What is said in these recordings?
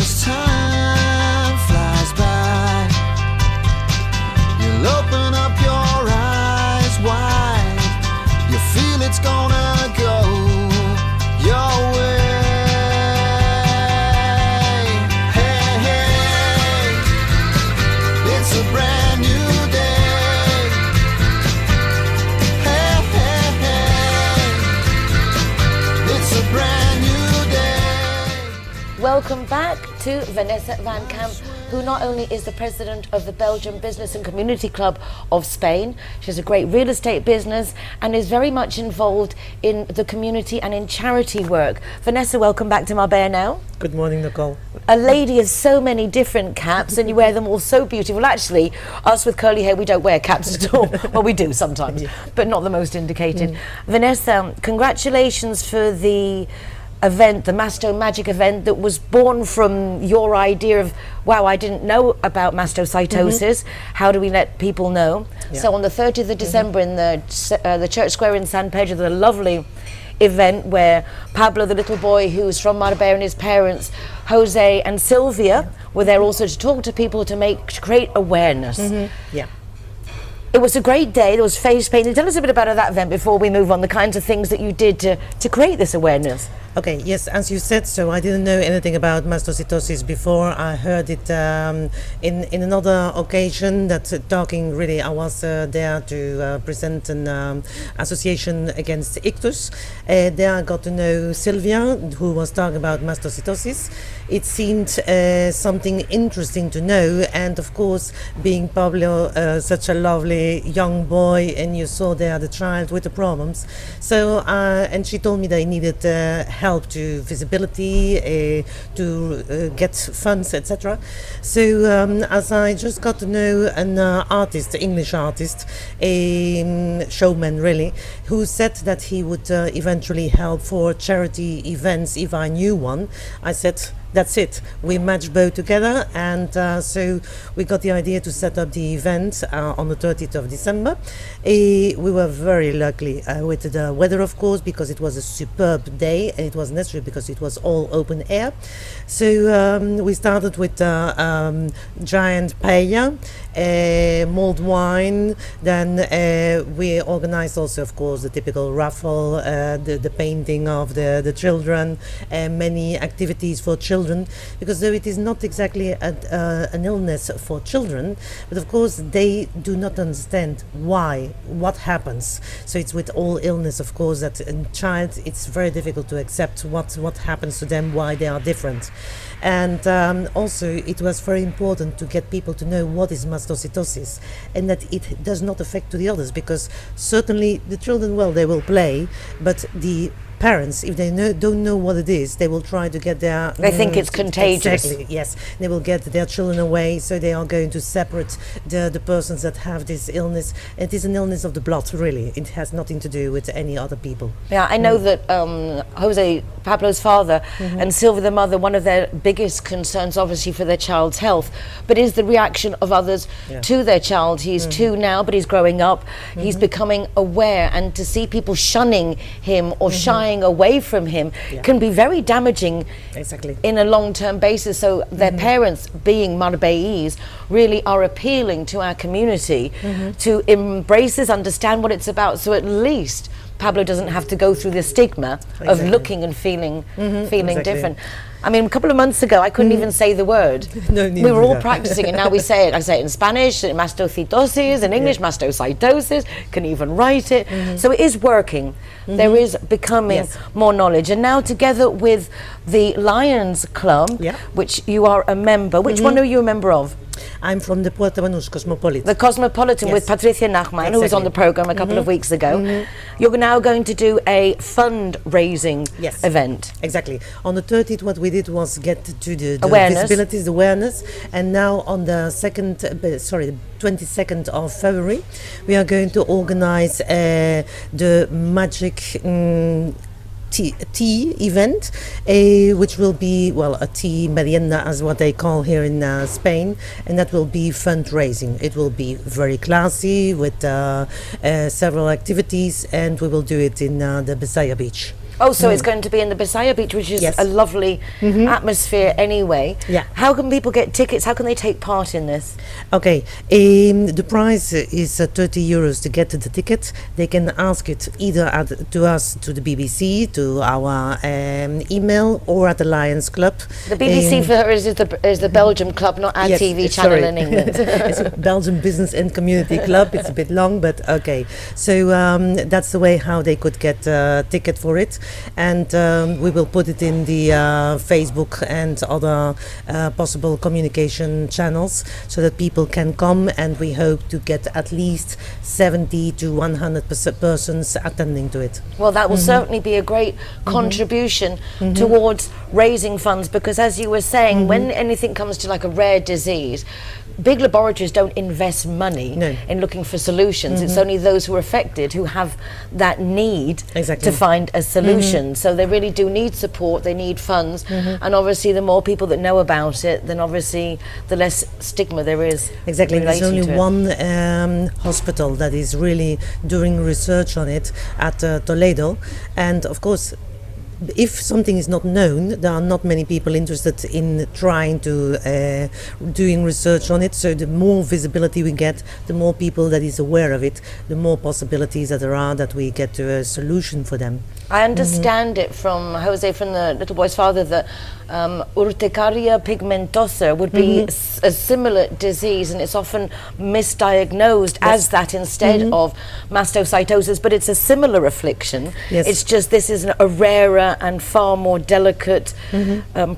as time flies by, you'll open up your eyes wide. You feel it's gonna go your way. Hey, hey, it's a brand new day. Hey, hey, hey, it's a brand new day. Welcome back to Vanessa Van Camp, who not only is the president of the Belgian Business and Community Club of Spain, she has a great real estate business and is very much involved in the community and in charity work. Vanessa, welcome back to Marbella Now. Good morning, Nicole. A lady has so many different caps and you wear them all so beautiful. Actually, us with curly hair, we don't wear caps at all. Well, we do sometimes, but not the most indicated. Vanessa, congratulations for the event, the Masto Magic event that was born from your idea of, wow, I didn't know about mastocytosis. How do we let people know? Yeah. So on the 30th of December in the Church Square in San Pedro, the lovely event where Pablo, the little boy who's from Marbella, and his parents, Jose and Sylvia, were there also to talk to people to create awareness. Yeah. It was a great day. There was face painting. Tell us a bit about that event before we move on, the kinds of things that you did to create this awareness. Okay, yes, as you said, so I didn't know anything about mastocytosis before. I heard it in another occasion that talking really, I was there to present an association against ictus. There I got to know Sylvia, who was talking about mastocytosis. It seemed something interesting to know, and of course, being Pablo, such a lovely young boy, and you saw there the child with the problems. So, and she told me they needed help to visibility, to get funds, etc. So as I just got to know an artist, English artist, a showman really, who said that he would eventually help for charity events if I knew one, I said, that's it. We matched both together, and so we got the idea to set up the event on the 30th of December. We were very lucky with the weather, of course, because it was a superb day, and it was necessary because it was all open air. So we started with giant paella, mulled wine. Then we organized also, of course, the typical raffle, the painting of the children, many activities for children, because though it is not exactly an illness for children, but of course they do not understand what happens. So it's with all illness, of course, that a child, it's very difficult to accept what happens to them, why they are different. And also it was very important to get people to know what is mastocytosis, and that it does not affect to the others, because certainly the children, well, they will play, but the parents, if they don't know what it is, they will try to get their... They think it's contagious. Exactly, yes. They will get their children away, so they are going to separate the persons that have this illness. It is an illness of the blood, really. It has nothing to do with any other people. Yeah, I know that Jose, Pablo's father, and Sylvia, the mother, one of their biggest concerns, obviously, for their child's health, but is the reaction of others to their child. He's 2 now, but he's growing up. He's becoming aware, and to see people shunning him or shying away from him can be very damaging in a long-term basis. So their parents, being Marbellese, really are appealing to our community to embrace this, understand what it's about, so at least Pablo doesn't have to go through the stigma of looking and feeling different. I mean, a couple of months ago, I couldn't even say the word. We were all practicing, and now we say it. I say it in Spanish, mastocytosis, in English, mastocytosis, can even write it. So it is working. There is becoming more knowledge. And now together with the Lions Club, which you are a member, which one are you a member of? I'm from the Puerto Banus, Cosmpolite. The Cosmopolitan with Patricia Nachman, who was on the program a couple of weeks ago. You're now going to do a fundraising event. Exactly. On the 30th, what we did was get to the visibilities, the awareness, and now on the 22nd of February, we are going to organize the Magic tea event, which will be, well, a tea merienda as what they call here in Spain, and that will be fundraising. It will be very classy with several activities, and we will do it in the Basaya Beach. Oh, so it's going to be in the Basaya Beach, which is Yes. a lovely atmosphere anyway. Yeah. How can people get tickets? How can they take part in this? Okay, the price is €30 to get the ticket. They can ask it either to us, to the BBC, to our email, or at the Lions Club. The BBC for her is the Belgium club, not our Yes, TV channel sorry. in England. It's a Belgian Business and Community Club. It's a bit long, but okay. So that's the way how they could get a ticket for it. And we will put it in the Facebook and other possible communication channels so that people can come, and we hope to get at least 70 to 100 persons attending to it. Well, that will certainly be a great contribution towards raising funds, because as you were saying, when anything comes to like a rare disease, big laboratories don't invest money No. in looking for solutions. It's only those who are affected who have that need Exactly. to find a solution. So they really do need support, they need funds, and obviously the more people that know about it, then obviously the less stigma there is. Exactly, there's relating only to it. one hospital that is really doing research on it at Toledo, and of course, if something is not known, there are not many people interested in trying to doing research on it. So the more visibility we get, the more people that is aware of it, the more possibilities that there are that we get to a solution for them. I understand it from Jose, from the little boy's father, that urticaria pigmentosa would be a similar disease, and it's often misdiagnosed as that instead of mastocytosis, but it's a similar affliction. Yes. It's just this is a rarer and far more delicate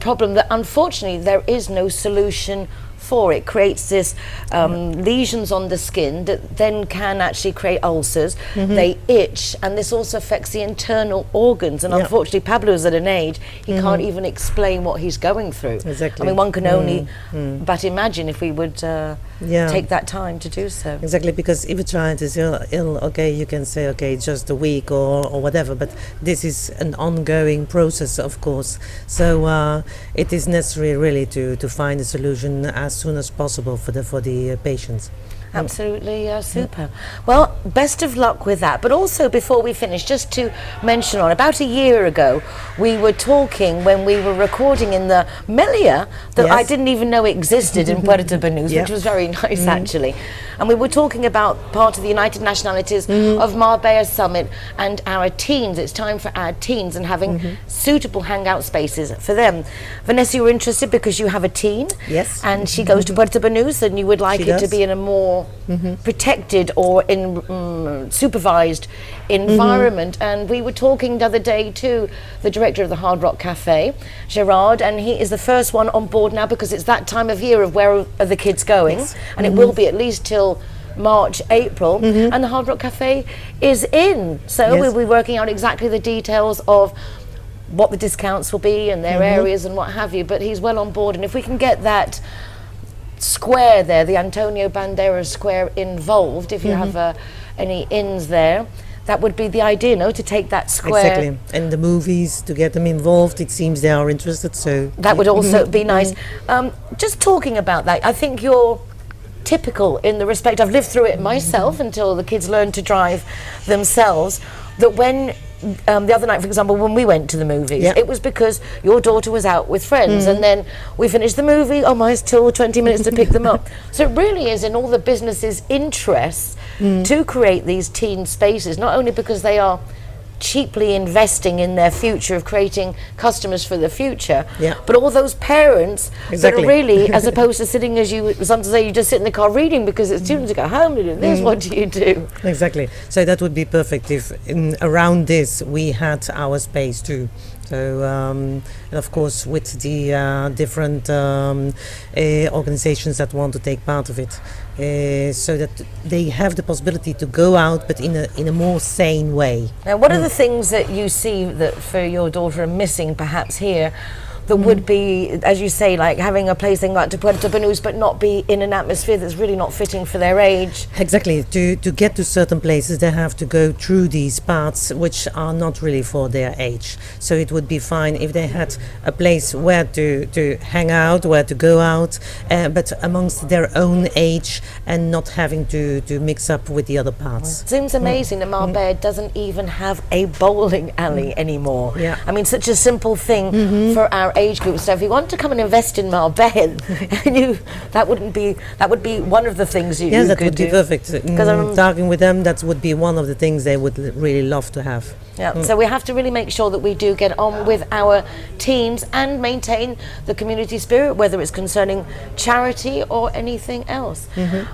problem that unfortunately there is no solution for. It creates this lesions on the skin that then can actually create ulcers. They itch, and this also affects the internal organs, and unfortunately Pablo's at an age he can't even explain what he's going through. Exactly. I mean, one can only but imagine if we would take that time to do so. Exactly, because if a child is ill, okay, you can say, okay, just a week or whatever, but this is an ongoing process, of course. So it is necessary really to find a solution as soon as possible for the patients. Absolutely super. Well, best of luck with that. But also, before we finish, just to mention, on about a year ago, we were talking when we were recording in the Melia that I didn't even know existed in Puerto Banus, which was very nice actually. And we were talking about part of the United Nationalities of Marbella Summit and our teens. It's time for our teens and having suitable hangout spaces for them. Vanessa, you were interested because you have a teen. Yes. And she goes to Puerto Banus, and you would like She it to does. be in a more protected or in supervised environment. And we were talking the other day to the director of the Hard Rock Cafe, Gerard, and he is the first one on board now because it's that time of year of where are the kids going, and it will be at least till March, April, and the Hard Rock Cafe is in. So we'll be working out exactly the details of what the discounts will be and their areas and what have you, but he's well on board. And if we can get that square there, the Antonio Banderas square, involved, if you have any inns there, that would be the idea, no, to take that square. Exactly, and the movies, to get them involved, it seems they are interested, so That would also be nice. Just talking about that, I think you're typical in the respect, I've lived through it myself until the kids learn to drive themselves, that when the other night, for example, when we went to the movies, it was because your daughter was out with friends, and then we finished the movie, it's till 20 minutes to pick them up. So it really is in all the businesses' interests to create these teen spaces, not only because they are cheaply investing in their future of creating customers for the future, but all those parents that are really, as opposed to sitting, as you sometimes say, you just sit in the car reading because it's students to go home to do this, what do you do? Exactly. So that would be perfect if around this we had our space too. So, and of course, with the different organizations that want to take part of it, so that they have the possibility to go out, but in a more sane way. Now, what are the things that you see that for your daughter are missing perhaps here that would be, as you say, like having a place they can go out to Puerto Banus, but not be in an atmosphere that's really not fitting for their age. Exactly. To get to certain places, they have to go through these paths which are not really for their age. So it would be fine if they had a place where to hang out, where to go out, but amongst their own age and not having to mix up with the other paths. It seems amazing that Marbella doesn't even have a bowling alley anymore. Yeah. I mean, such a simple thing for our age group. So if you want to come and invest in Marbella, that would be one of the things you That could would be do. perfect. Talking with them, that would be one of the things they would really love to have. Yeah, so we have to really make sure that we do get on with our teams and maintain the community spirit, whether it's concerning charity or anything else.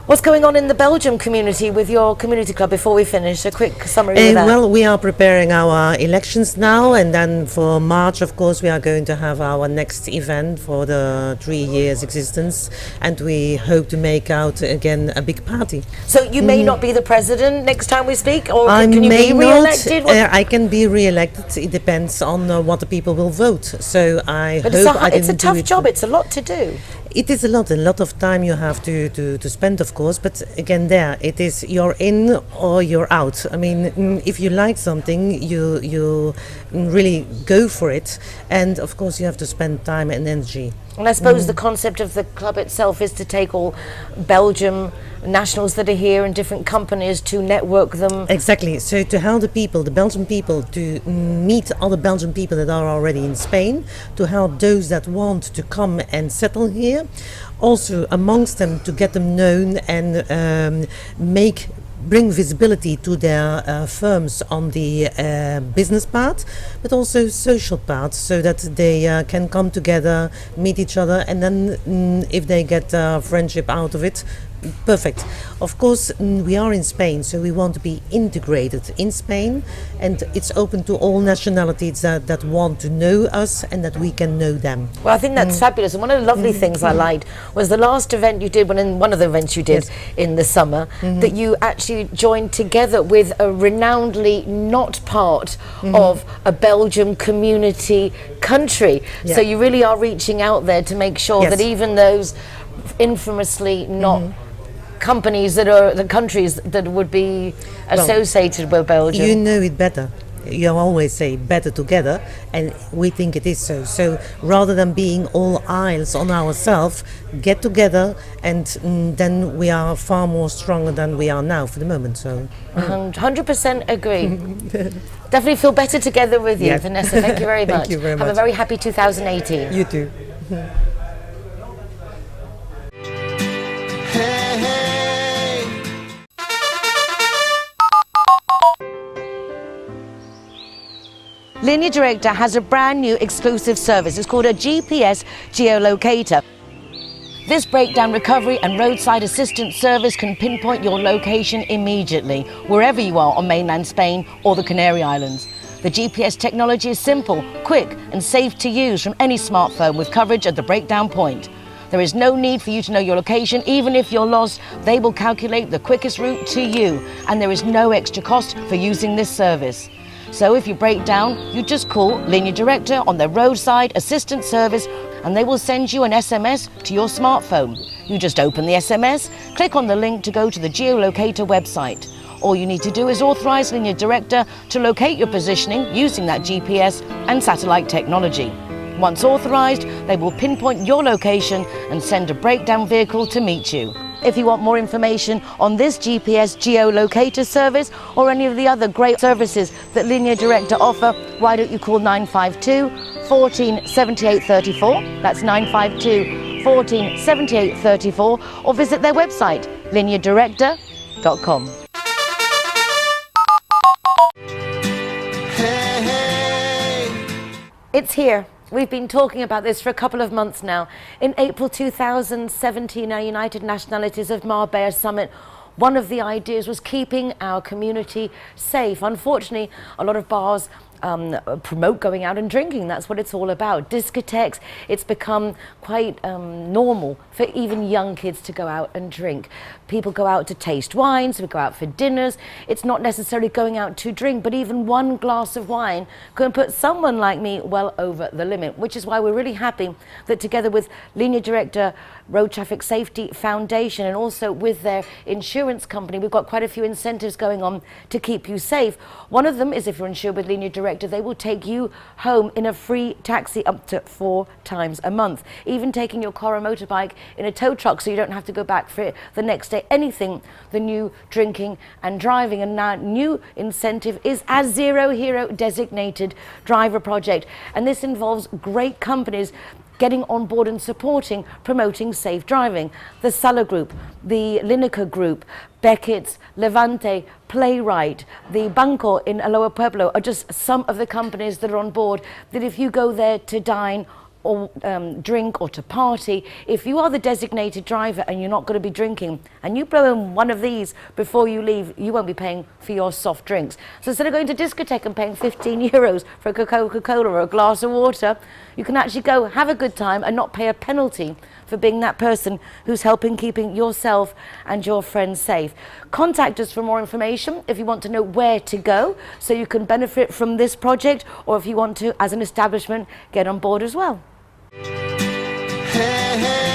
What's going on in the Belgium community with your community club before we finish? A quick summary of that. Well, we are preparing our elections now, and then for March, of course, we are going to have our next event for the 3 years existence, and we hope to make out again a big party. So you may not be the president next time we speak, or I can you may be not. re-elected? I can be re-elected. It depends on what the people will vote. So I But hope I it's a didn't do tough it. job. It's a lot to do. It is a lot of time you have to spend, of course. But again, it is you're in or you're out. I mean, if you like something, you really go for it, and of course you have to spend time and energy. And I suppose the concept of the club itself is to take all Belgium nationals that are here and different companies to network them. Exactly. So to help the people, the Belgian people, to meet other Belgian people that are already in Spain, to help those that want to come and settle here, also amongst them to get them known and bring visibility to their firms on the business part, but also social part, so that they can come together, meet each other, and then if they get friendship out of it, perfect. Of course, we are in Spain, so we want to be integrated in Spain, and it's open to all nationalities that want to know us and that we can know them. Well, I think that's fabulous. And one of the lovely things I liked was the last event you did, one of the events you did in the summer, that you actually joined together with a renownedly not part of a Belgium community country. So you really are reaching out there to make sure that even those infamously not companies that are the countries that would be associated with Belgium. You know it better. You always say better together, and we think it is so. So rather than being all eyes on ourselves, get together, and then we are far more stronger than we are now for the moment. So 100% agree. Definitely feel better together with you, Vanessa. Thank you very much. Thank you very Have a much. very happy 2018. You too. Hey, hey. Linear Director has a brand new exclusive service. It's called a GPS geolocator. This breakdown recovery and roadside assistance service can pinpoint your location immediately, wherever you are on mainland Spain or the Canary Islands. The GPS technology is simple, quick and safe to use from any smartphone with coverage at the breakdown point. There is no need for you to know your location. Even if you're lost, they will calculate the quickest route to you, and there is no extra cost for using this service. So if you break down, you just call Linear Director on their roadside assistance service, and they will send you an SMS to your smartphone. You just open the SMS, click on the link to go to the geolocator website. All you need to do is authorize Linear Director to locate your positioning using that GPS and satellite technology. Once authorized, they will pinpoint your location and send a breakdown vehicle to meet you. If you want more information on this GPS geolocator service or any of the other great services that Linear Director offer, why don't you call 952 14 78 34, that's 952 14 78 34, or visit their website, lineardirector.com. Hey, hey. It's here. We've been talking about this for a couple of months now. In April 2017, our United Nationalities of Marbella Summit, one of the ideas was keeping our community safe. Unfortunately, a lot of bars promote going out and drinking. That's what it's all about. Discotheques, it's become quite normal for even young kids to go out and drink. People go out to taste wines, we go out for dinners. It's not necessarily going out to drink, but even one glass of wine can put someone like me well over the limit, which is why we're really happy that together with Linear Director Road Traffic Safety Foundation and also with their insurance company, we've got quite a few incentives going on to keep you safe. One of them is if you're insured with Linear Director, they will take you home in a free taxi up to 4 times a month. Even taking your car or motorbike in a tow truck so you don't have to go back for it the next day. Anything, the new drinking and driving. And now new incentive is a Zero Hero designated driver project. And this involves great companies getting on board and supporting, promoting safe driving. The Sala Group, the Lineker Group, Beckett's, Levante, Playwright, the Banco in Lower Pueblo are just some of the companies that are on board, that if you go there to dine or drink or to party, if you are the designated driver and you're not going to be drinking and you blow in one of these before you leave, you won't be paying for your soft drinks. So instead of going to discotheque and paying 15 euros for a Coca-Cola or a glass of water, you can actually go have a good time and not pay a penalty for being that person who's helping keeping yourself and your friends safe. Contact us for more information if you want to know where to go so you can benefit from this project, or if you want to, as an establishment, get on board as well. Hey, hey.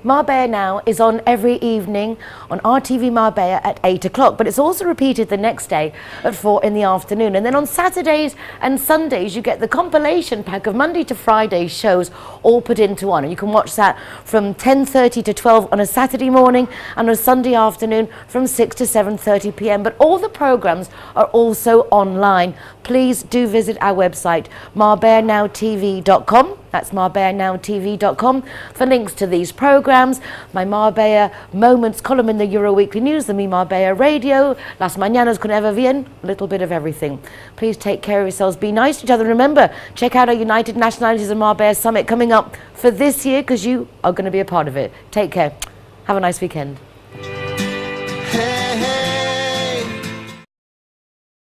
Marbella Now is on every evening on RTV Marbella at 8 o'clock, but it's also repeated the next day at 4 in the afternoon. And then on Saturdays and Sundays, you get the compilation pack of Monday to Friday shows all put into one. And you can watch that from 10:30 to 12 on a Saturday morning and on a Sunday afternoon from 6 to 7:30 p.m. But all the programs are also online. Please do visit our website, MarbellaNowTV.com. That's MarbellaNowTV.com for links to these programs, my Marbella Moments column in the Euro Weekly News, the Mi Marbella Radio, Las Mañanas con Eva Bien, a little bit of everything. Please take care of yourselves, be nice to each other. Remember, check out our United Nationalities and Marbella Summit coming up for this year, because you are going to be a part of it. Take care. Have a nice weekend. Hey, hey.